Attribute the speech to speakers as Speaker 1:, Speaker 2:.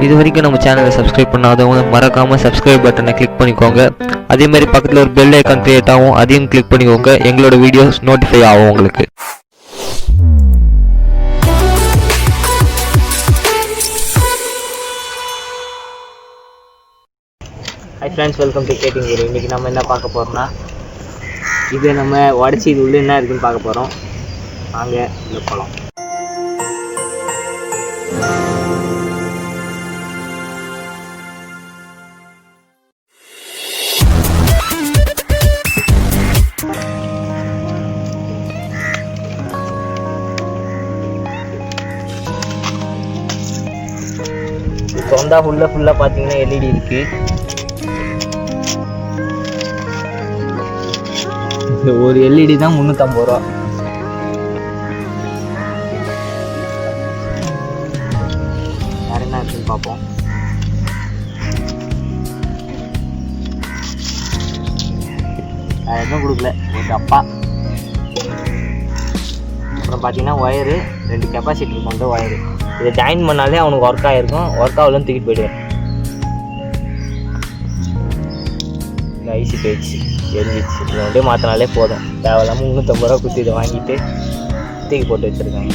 Speaker 1: இது வரைக்கும் நம்ம சேனலை சப்ஸ்கிரைப் பண்ணாதவங்க மறக்காமல் சப்ஸ்கிரைப் பட்டனை கிளிக் பண்ணிக்கோங்க. அதே மாதிரி பக்கத்தில் ஒரு பெல் ஐக்கான் கிரியேட் ஆகும், அதையும் கிளிக் பண்ணிக்கோங்க. எங்களோட வீடியோஸ் நோட்டிஃபை ஆகும் உங்களுக்கு.
Speaker 2: Hi friends, welcome to KTMGURU. இன்றைக்கி நம்ம என்ன பார்க்க போகிறோம்னா, இது நம்ம உடச்சி இது உள்ளே என்ன இருக்குதுன்னு பார்க்க போகிறோம். வாங்க உள்ள போகலாம். சொந்தா ஃபுல்லாக பார்த்தீங்கன்னா எல்இடி இருக்குது. ஒரு எல்இடி தான் 350 ரூபா. வேற என்ன இருக்குன்னு பார்ப்போம். வேற எதுவும் கொடுக்கல, ஒரு டப்பா. அப்புறம் பார்த்தீங்கன்னா ஒயரு, 2 கெப்பாசிட்டர் கொண்ட ஒயரு. இதை ஜாயின் பண்ணாலே அவனுக்கு ஒர்க் ஆகிருக்கும். ஒர்க் ஆகலன்னு தூக்கிட்டு போயிடுவேன். இந்த ஐசி போயிடுச்சு, எரிஞ்சிச்சு. இதை வந்து மாற்றினாலே போதும். தேவையில்லாமல் 350 ரூபா கொடுத்து இதை வாங்கிட்டு தூக்கி போட்டு வச்சுருக்காங்க.